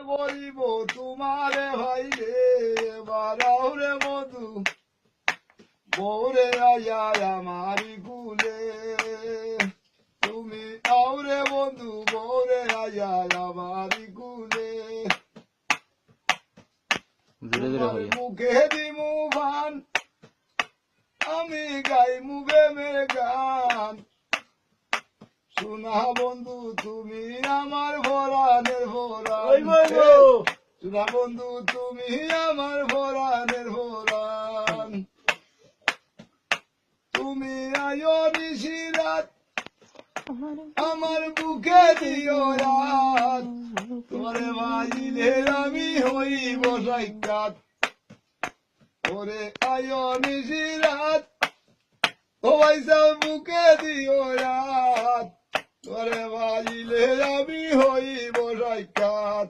বলিব তোমারে ভাই রে বারাও রে মধু বৌরে আয়া আমারি কুলে তুমি আউরে বন্ধু বৌরে আয়া আমারি কুলে মুখে দিমু ভান আমি গাইমু প্রেমের গান শোনা বন্ধু তুমি আমার ভরানের ভরান শোনা বন্ধু তুমি আমার ভরানের ভরান তুমি আয়ো নিশিরাত আমার বুকে দিও রাত তোমারে বাজিলে আমি হইব সাক্ষাৎ ওরে আয়ো নিশিরাত ও ভাইসা বুকে দিও রাত তোমারে বাজিলে আমি হইব সাক্ষাৎ